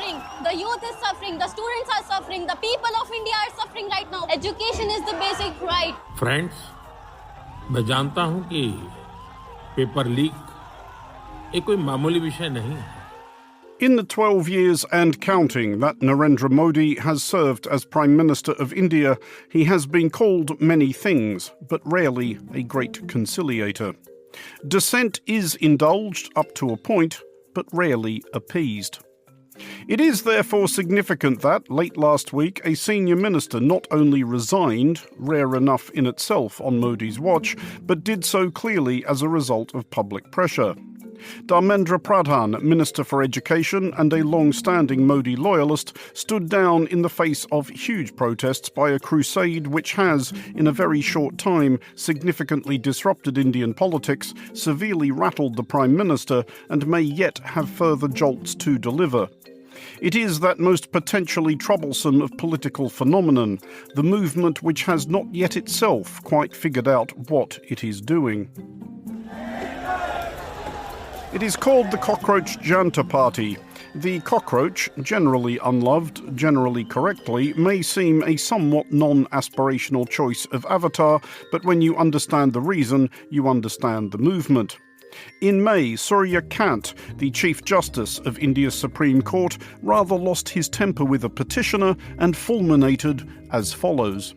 suffering, the youth is suffering, the students are suffering, the people of India are suffering right now. Education is the basic right. Friends, मैं जानता हूं कि paper leak एक कोई मामूली विषय नहीं है. In the 12 years and counting that Narendra Modi has served as Prime Minister of India, he has been called many things, but rarely a great conciliator. Dissent is indulged up to a point, but rarely appeased. It is therefore significant that, late last week, a senior minister not only resigned, rare enough in itself on Modi's watch, but did so clearly as a result of public pressure. Dharmendra Pradhan, Minister for Education and a long-standing Modi loyalist, stood down in the face of huge protests by a crusade which has, in a very short time, significantly disrupted Indian politics, severely rattled the Prime Minister, and may yet have further jolts to deliver. It is that most potentially troublesome of political phenomenon, the movement which has not yet itself quite figured out what it is doing. It is called the Cockroach Janta Party. The cockroach, generally unloved, generally correctly, may seem a somewhat non-aspirational choice of avatar, but when you understand the reason, you understand the movement. In May, Surya Kant, the Chief Justice of India's Supreme Court, rather lost his temper with a petitioner and fulminated as follows.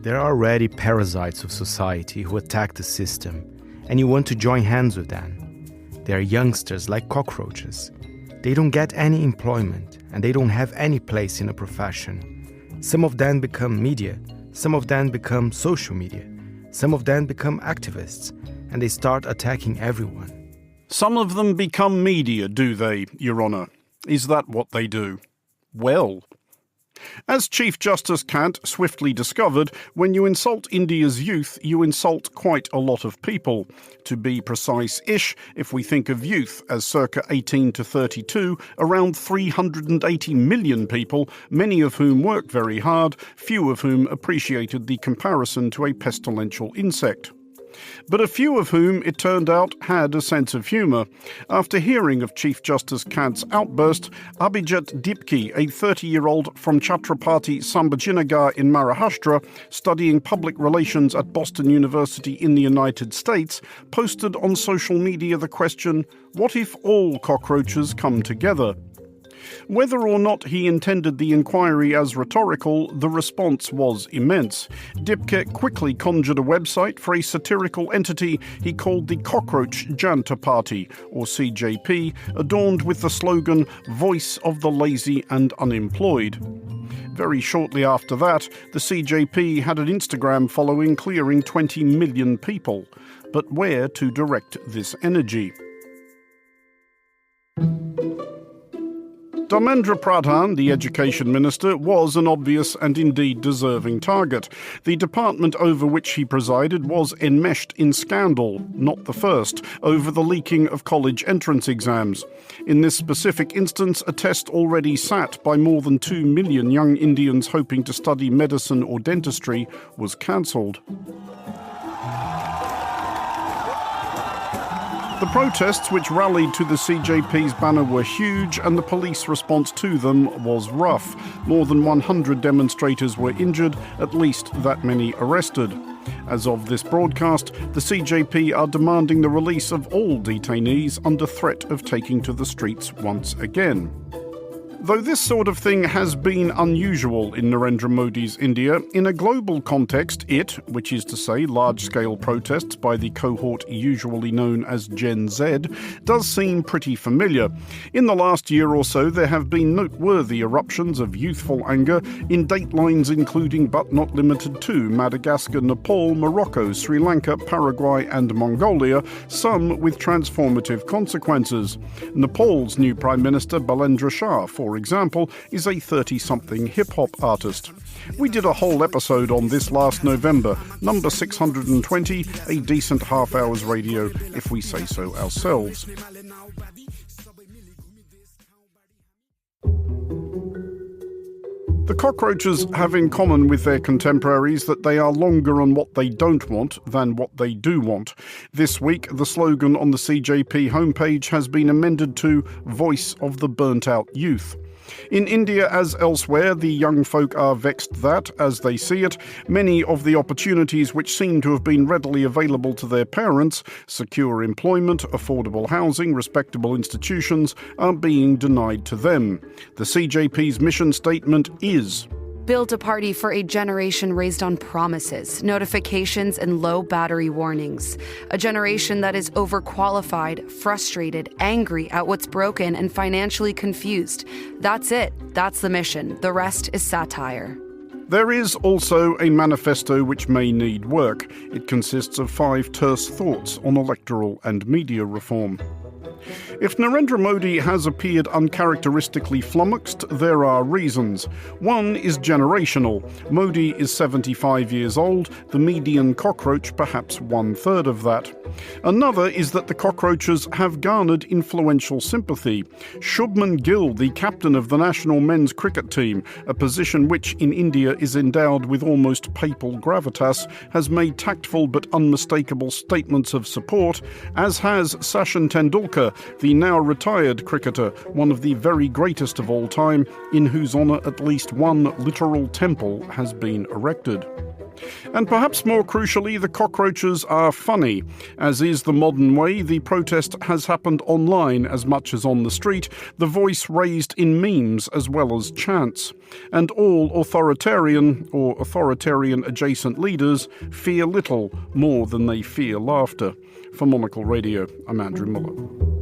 There are already parasites of society who attack the system, and you want to join hands with them. They are youngsters like cockroaches. They don't get any employment, and they don't have any place in a profession. Some of them become media, some of them become social media, some of them become activists, and they start attacking everyone. Some of them become media, do they, Your Honour? Is that what they do? Well, as Chief Justice Kant swiftly discovered, when you insult India's youth, you insult quite a lot of people. To be precise-ish, if we think of youth as circa 18 to 32, around 380 million people, many of whom work very hard, few of whom appreciated the comparison to a pestilential insect. But a few of whom, it turned out, had a sense of humour. After hearing of Chief Justice Kant's outburst, Abhijit Dipki, a 30-year-old from Chhatrapati Sambhajinagar in Maharashtra, studying public relations at Boston University in the United States, posted on social media the question, "What if all cockroaches come together?" Whether or not he intended the inquiry as rhetorical, the response was immense. Dipke quickly conjured a website for a satirical entity he called the Cockroach Janta Party, or CJP, adorned with the slogan, "Voice of the Lazy and Unemployed." Very shortly after that, the CJP had an Instagram following clearing 20 million people. But where to direct this energy? Dharmendra Pradhan, the Education Minister, was an obvious and indeed deserving target. The department over which he presided was enmeshed in scandal, not the first, over the leaking of college entrance exams. In this specific instance, a test already sat by more than 2 million young Indians hoping to study medicine or dentistry was cancelled. The protests which rallied to the CJP's banner were huge, and the police response to them was rough. More than 100 demonstrators were injured, at least that many arrested. As of this broadcast, the CJP are demanding the release of all detainees under threat of taking to the streets once again. Though this sort of thing has been unusual in Narendra Modi's India, in a global context which is to say large-scale protests by the cohort usually known as Gen Z, does seem pretty familiar. In the last year or so there have been noteworthy eruptions of youthful anger in datelines including but not limited to Madagascar, Nepal, Morocco, Sri Lanka, Paraguay and Mongolia, some with transformative consequences. Nepal's new Prime Minister Balendra Shah, for example, is a 30-something hip-hop artist. We did a whole episode on this last November, number 620, a decent half hour's radio, if we say so ourselves. The cockroaches have in common with their contemporaries that they are longer on what they don't want than what they do want. This week, the slogan on the CJP homepage has been amended to Voice of the Burnt-Out Youth. In India, as elsewhere, the young folk are vexed that, as they see it, many of the opportunities which seem to have been readily available to their parents, secure employment, affordable housing, respectable institutions, are being denied to them. The CJP's mission statement is: build a party for a generation raised on promises, notifications, and low battery warnings. A generation that is overqualified, frustrated, angry at what's broken, and financially confused. That's it. That's the mission. The rest is satire. There is also a manifesto which may need work. It consists of 5 terse thoughts on electoral and media reform. If Narendra Modi has appeared uncharacteristically flummoxed, there are reasons. One is generational. Modi is 75 years old, the median cockroach perhaps 1/3 of that. Another is that the cockroaches have garnered influential sympathy. Shubman Gill, the captain of the national men's cricket team, a position which in India is endowed with almost papal gravitas, has made tactful but unmistakable statements of support, as has Sachin Tendulkar, the now retired cricketer, one of the very greatest of all time, in whose honour at least one literal temple has been erected. And perhaps more crucially, the cockroaches are funny. As is the modern way, the protest has happened online as much as on the street, the voice raised in memes as well as chants. And all authoritarian or authoritarian-adjacent leaders fear little more than they fear laughter. For Monocle Radio, I'm Andrew Muller.